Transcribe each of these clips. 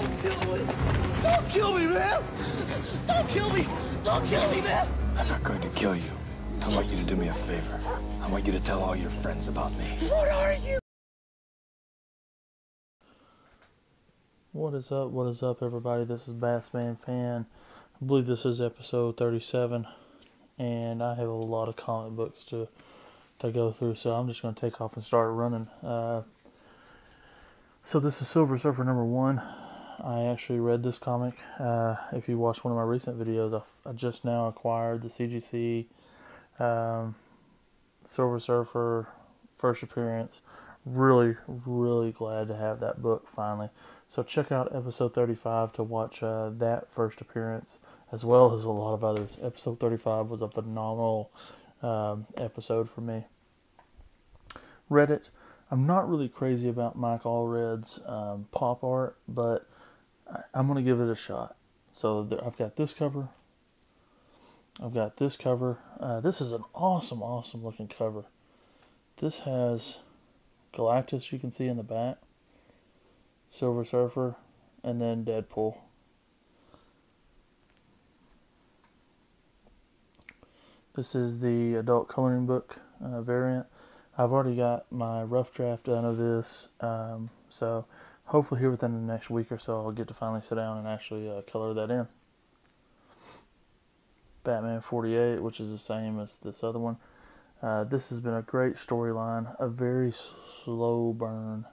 Don't kill me, man! Don't kill me! Don't kill me, man! I'm not going to kill you. I want you to do me a favor. I want you to tell all your friends about me. What are you? What is up? What is up, everybody? This is Batsman Fan. I believe this is episode 37, and I have a lot of comic books to go through, so I'm just going to take off and start running. So this is Silver Surfer number 1. I actually read this comic. If you watched one of my recent videos, I just now acquired the CGC Silver Surfer first appearance. Really, really glad to have that book finally. So check out episode 35 to watch that first appearance, as well as a lot of others. Episode 35 was a phenomenal episode for me. Read it. I'm not really crazy about Mike Allred's pop art, but I'm going to give it a shot. So I've got this cover. I've got this cover. This is an awesome, awesome looking cover. This has Galactus, you can see in the back, Silver Surfer, and then Deadpool. This is the adult coloring book variant. I've already got my rough draft done of this, so hopefully here within the next week or so I'll get to finally sit down and actually color that in. Batman 48, which is the same as this other one. This has been a great storyline, a very slow burn,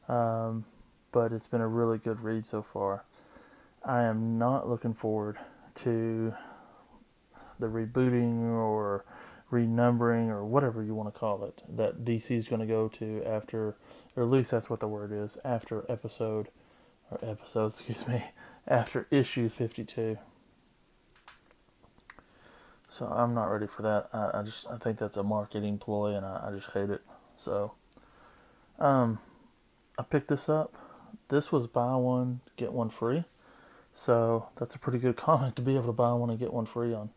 but it's been a really good read so far. I am not looking forward to the rebooting or renumbering or whatever you want to call it that DC is going to go to after, or at least that's what the word is, after after issue 52. So I'm not ready for that. I think that's a marketing ploy, and I just hate it. So I picked this up. This was buy one get one free, so that's a pretty good comic to be able to buy one and get one free on.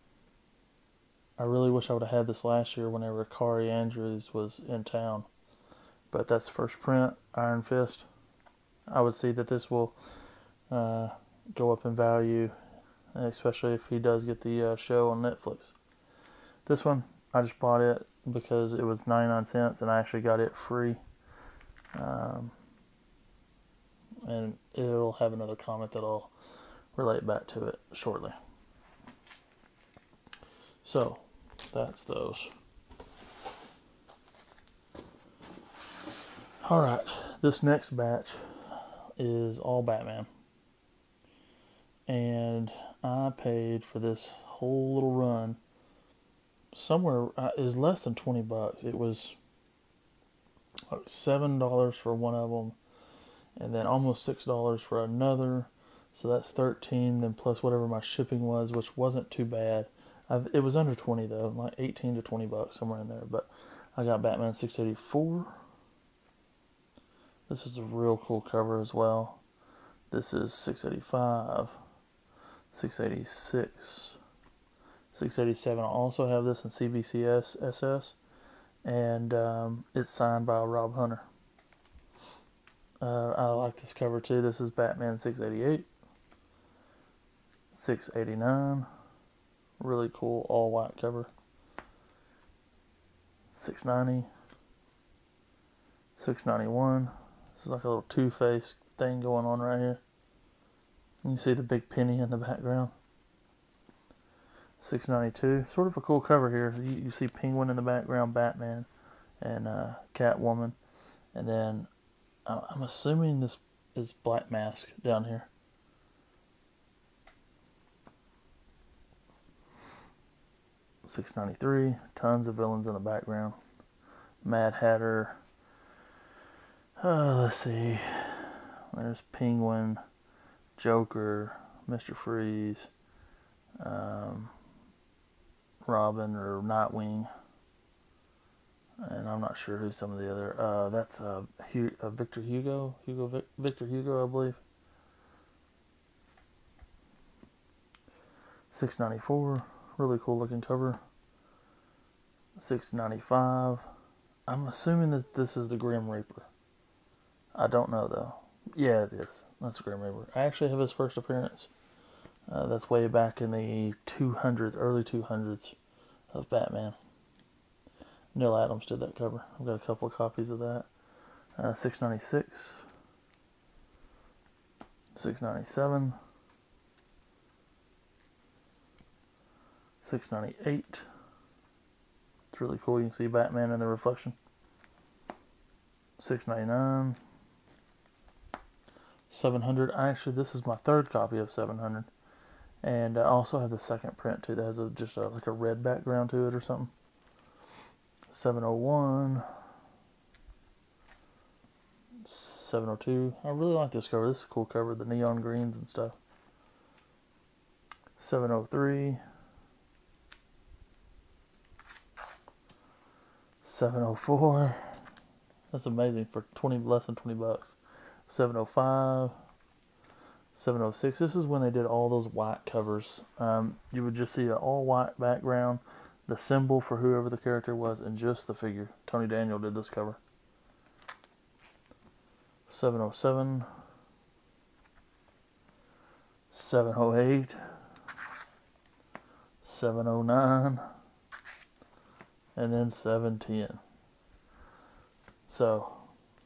I really wish I would have had this last year whenever Kari Andrews was in town, but that's first print, Iron Fist. I would see that this will go up in value, especially if he does get the show on Netflix. This one, I just bought it because it was 99 cents and I actually got it free. And it'll have another comment that I'll relate back to it shortly. So, that's those. Alright, this next batch is all Batman. And I paid for this whole little run somewhere is less than $20. It was like $7 for one of them, and then almost $6 for another. So that's $13, then plus whatever my shipping was, which wasn't too bad. It was under 20 though, like 18 to $20 somewhere in there. But I got Batman 684. This is a real cool cover as well. This is 685. 686, 687. I also have this in CBCS SS, and it's signed by Rob Hunter. I like this cover too. This is Batman 688, 689. Really cool all white cover. 690, 691. This is like a little Two-Face thing going on right here. You see the big penny in the background. 692. Sort of a cool cover here. You see Penguin in the background, Batman, and Catwoman. And then I'm assuming this is Black Mask down here. $6.93. Tons of villains in the background. Mad Hatter. Let's see. There's Penguin, Joker, Mr. Freeze, Robin or Nightwing, and I'm not sure who some of the other. That's Victor Hugo, Victor Hugo, I believe. 694, really cool looking cover. 695. I'm assuming that this is the Grim Reaper. I don't know though. Yeah, it is. That's a Grim Reaper. I actually have his first appearance. That's way back in the 200s, early 200s of Batman. Neil Adams did that cover. I've got a couple of copies of that. 696, 697, 698. It's really cool. You can see Batman in the reflection. 699, 700. Actually, this is my third copy of 700. And I also have the second print too that has like a red background to it or something. 701, 702. I really like this cover. This is a cool cover, the neon greens and stuff. 703, 704. That's amazing for less than 20 bucks. 705, 706. This is when they did all those white covers. You would just see an all white background, the symbol for whoever the character was, and just the figure. Tony Daniel did this cover. 707, 708, 709, and then 710. So,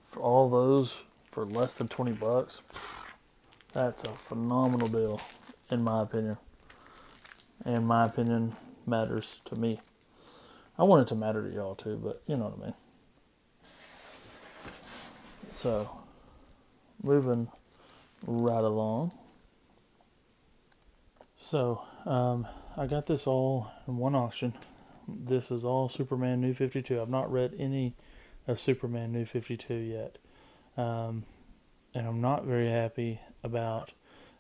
for all those, for less than 20 bucks, that's a phenomenal deal, in my opinion. And my opinion matters to me. I want it to matter to y'all too, but you know what I mean. So, moving right along. So, I got this all in one auction. This is all Superman New 52. I've not read any of Superman New 52 yet. And I'm not very happy about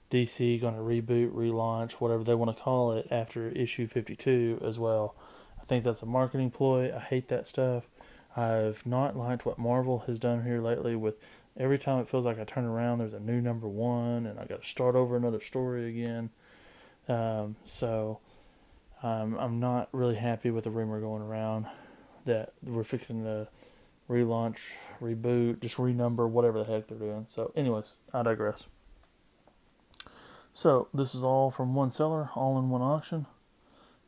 DC going to reboot, relaunch, whatever they want to call it after issue 52 as well. I think that's a marketing ploy. I hate that stuff. I've not liked what Marvel has done here lately with every time it feels like I turn around, there's a new #1 and I got to start over another story again. So I'm not really happy with the rumor going around that we're fixing to relaunch, reboot, just renumber, whatever the heck they're doing. So anyways, I digress. So this is all from one seller, all in one auction.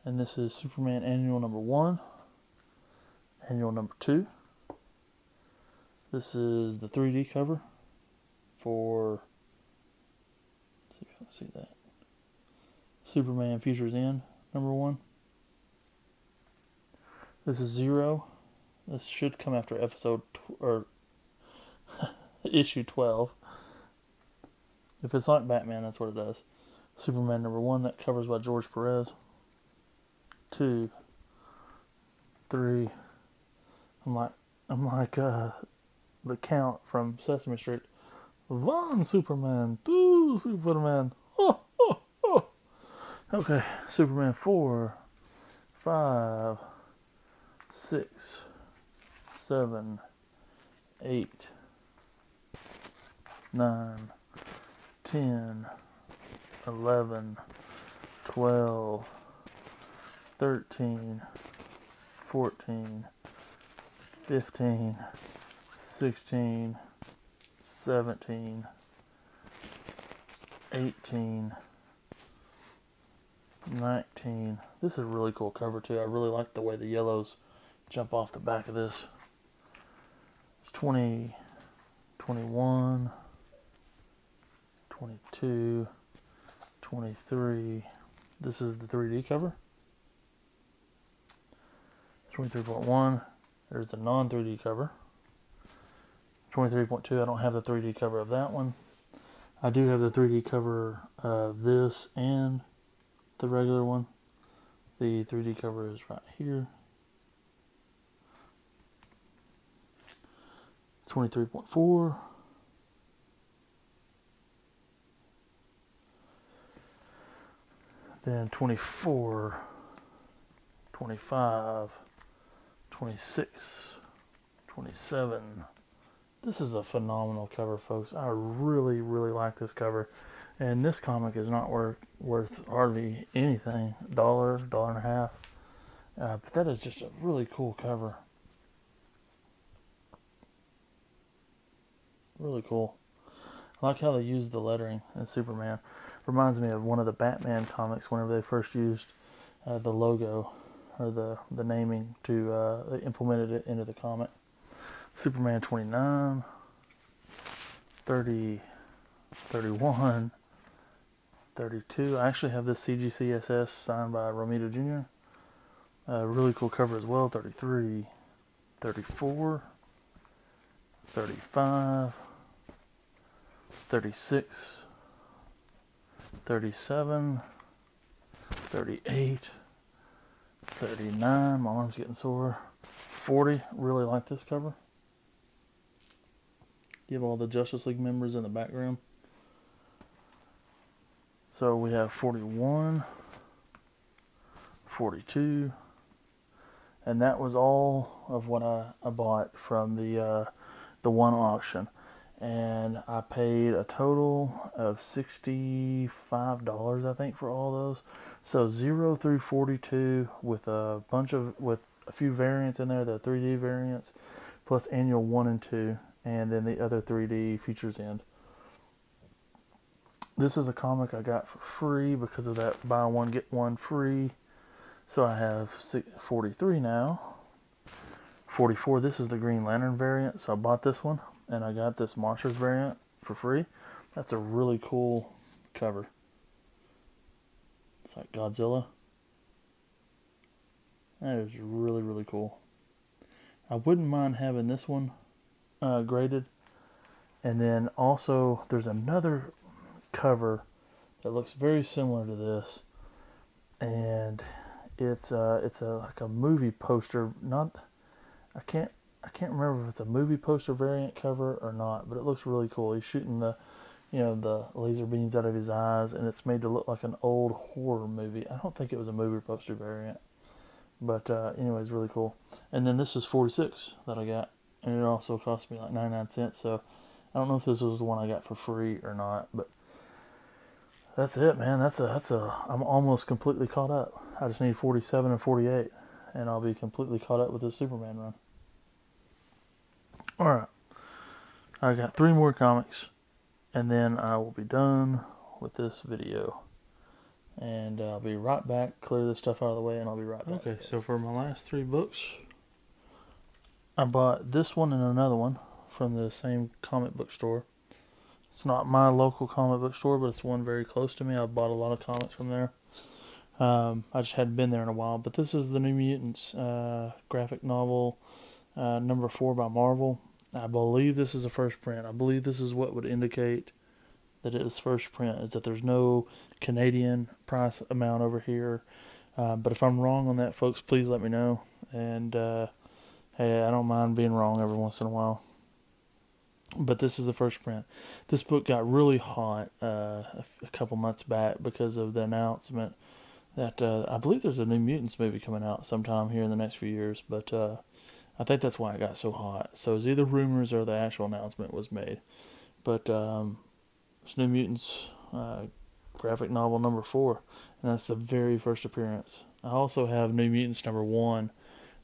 And this is Superman Annual #1, Annual #2. This is the 3D cover for, let's see if I can see that, Superman Futures End #1. This is Zero. This should come after issue 12. If it's like Batman, that's what it does. Superman #1, that covers by George Perez. 2, 3. I'm like the Count from Sesame Street. 1 Superman, 2 Superman. Oh, oh, oh. Okay, Superman 4, 5, 6, 7, 8, 9, 10, 11, 12, 13, 14, 15, 16, 17, 18, 19. This is a really cool cover too. I really like the way the yellows jump off the back of this. It's 20, 21, 22, 23. This is the 3D cover. 23.1. There's the non-3D cover. 23.2. I don't have the 3D cover of that one. I do have the 3D cover of this and the regular one. The 3D cover is right here. 23.4. Then 24, 25, 26, 27. This is a phenomenal cover, folks. I really, really like this cover. And this comic is not worth hardly anything. $1, $1.50. But that is just a really cool cover. Really cool. I like how they use the lettering in Superman. Reminds me of one of the Batman comics whenever they first used the logo or the naming to they implemented it into the comic. Superman 29, 30, 31, 32. I actually have this CGCSS signed by Romita Jr. Really cool cover as well. 33, 34, 35, 36, 37, 38, 39. My arm's getting sore. 40. Really like this cover. You have all the Justice League members in the background. So we have 41, 42, and that was all of what I bought from the one auction. And I paid a total of $65, I think, for all those. So 0 through 42 with a few variants in there, the 3D variants, plus annual 1 and 2, and then the other 3D features in. This is a comic I got for free because of that buy one get one free. So I have 43 now. 44, this is the Green Lantern variant, so I bought this one, and I got this Monsters variant for free. That's a really cool cover. It's like Godzilla. That is really, really cool. I wouldn't mind having this one graded. And then also, there's another cover that looks very similar to this. And it's like a movie poster. I can't remember if it's a movie poster variant cover or not, but it looks really cool. He's shooting the laser beams out of his eyes, and it's made to look like an old horror movie. I don't think it was a movie poster variant, but anyways, really cool. And then this is 46 that I got, and it also cost me like 99 cents. So I don't know if this was the one I got for free or not, but that's it, man. I'm almost completely caught up. I just need 47 and 48, and I'll be completely caught up with this Superman run. Alright, I got 3 more comics, and then I will be done with this video. And I'll be right back, clear this stuff out of the way, and I'll be right back. Okay, so for my last 3 books, I bought this one and another one from the same comic book store. It's not my local comic book store, but it's one very close to me. I bought a lot of comics from there. I just hadn't been there in a while. But this is the New Mutants graphic novel number 4 by Marvel. I believe this is a first print. I believe this is what would indicate that it is first print, is that there's no Canadian price amount over here. But if I'm wrong on that, folks, please let me know. And hey, I don't mind being wrong every once in a while. But this is the first print. This book got really hot a couple months back because of the announcement that I believe there's a New Mutants movie coming out sometime here in the next few years. But I think that's why it got so hot. So it was either rumors or the actual announcement was made. But it's New Mutants graphic novel number 4. And that's the very first appearance. I also have New Mutants number 1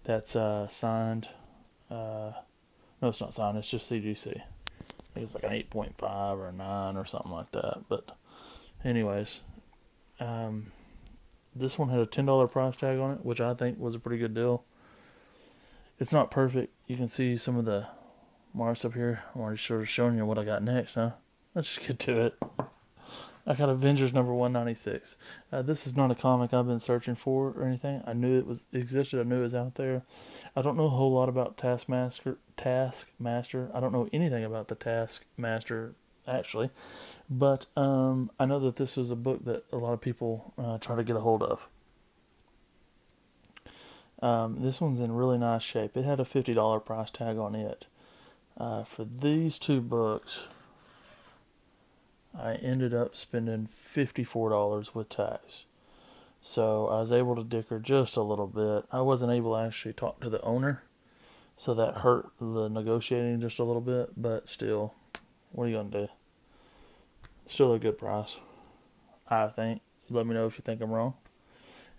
that's signed. No, it's not signed. It's just CGC. I think it's like an 8.5 or a 9 or something like that. But anyways, this one had a $10 price tag on it, which I think was a pretty good deal. It's not perfect. You can see some of the marks up here. I'm already sort of showing you what I got next, huh? Let's just get to it. I got Avengers number 196. This is not a comic I've been searching for or anything. I knew it existed. I knew it was out there. I don't know a whole lot about Taskmaster. I don't know anything about the Taskmaster, actually. But I know that this is a book that a lot of people try to get a hold of. This one's in really nice shape. It had a $50 price tag on it. For these 2 books, I ended up spending $54 with tax. So I was able to dicker just a little bit. I wasn't able to actually talk to the owner, so that hurt the negotiating just a little bit, but still, what are you going to do? Still a good price, I think. Let me know if you think I'm wrong.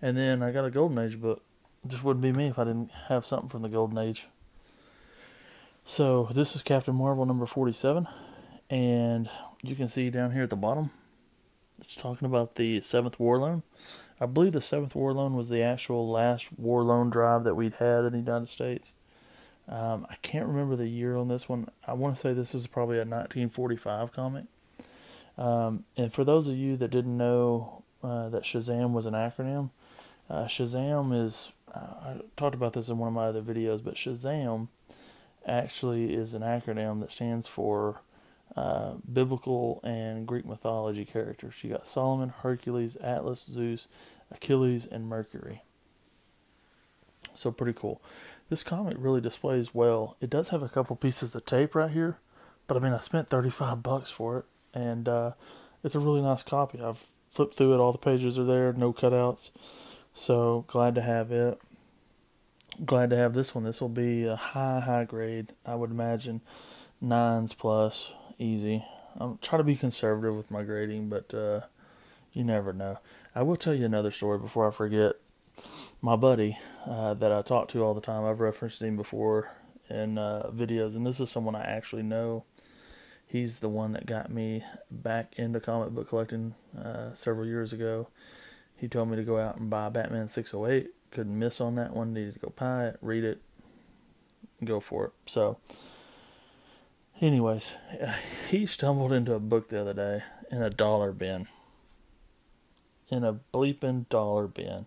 And then I got a Golden Age book. It just wouldn't be me if I didn't have something from the Golden Age. So this is Captain Marvel number 47. And you can see down here at the bottom, it's talking about the 7th War Loan. I believe the 7th War Loan was the actual last war loan drive that we'd had in the United States. I can't remember the year on this one. I want to say this is probably a 1945 comic. And for those of you that didn't know that Shazam was an acronym, Shazam is, I talked about this in one of my other videos, but Shazam actually is an acronym that stands for biblical and Greek mythology characters. You got Solomon, Hercules, Atlas, Zeus, Achilles, and Mercury. So pretty cool. This comic really displays well. It does have a couple pieces of tape right here, but I mean, I spent $35 for it, and it's a really nice copy. I've flipped through it, all the pages are there, no cutouts. So glad to have it. Glad to have this one. This will be a high grade. I would imagine 9s plus, easy. I'm trying to be conservative with my grading, but you never know. I will tell you another story before I forget. My buddy that I talk to all the time, I've referenced him before in videos, and this is someone I actually know. He's the one that got me back into comic book collecting several years ago. He told me to go out and buy Batman 608. Couldn't miss on that one. Needed to go buy it, read it, go for it. So, anyways, he stumbled into a book the other day in a dollar bin. In a bleeping dollar bin.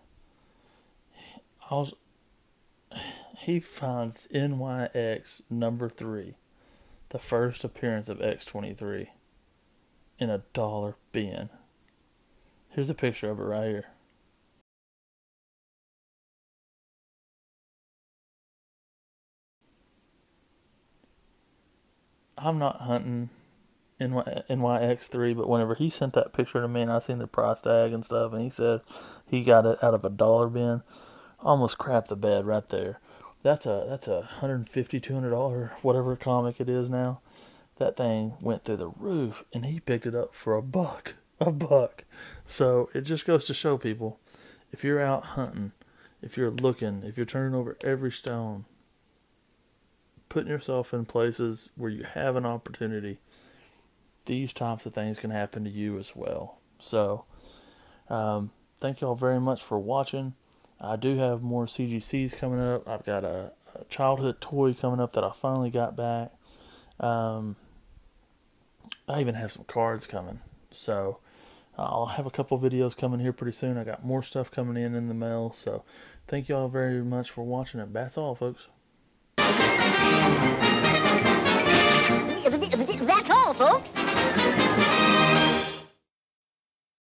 He finds NYX number 3, the first appearance of X-23, in a dollar bin. Here's a picture of it right here. I'm not hunting NYX3, but whenever he sent that picture to me and I seen the price tag and stuff, and he said he got it out of a dollar bin, almost crapped the bed right there. That's a $150, $200, whatever comic it is now. That thing went through the roof, and he picked it up for $1. So it just goes to show people, if you're out hunting, if you're looking, if you're turning over every stone, putting yourself in places where you have an opportunity, these types of things can happen to you as well. So thank y'all very much for watching. I do have more CGCs coming up. I've got a childhood toy coming up that I finally got back. I even have some cards coming. So I'll have a couple videos coming here pretty soon. I got more stuff coming in the mail. So thank y'all very much for watching it. That's all, folks. That's all, folks.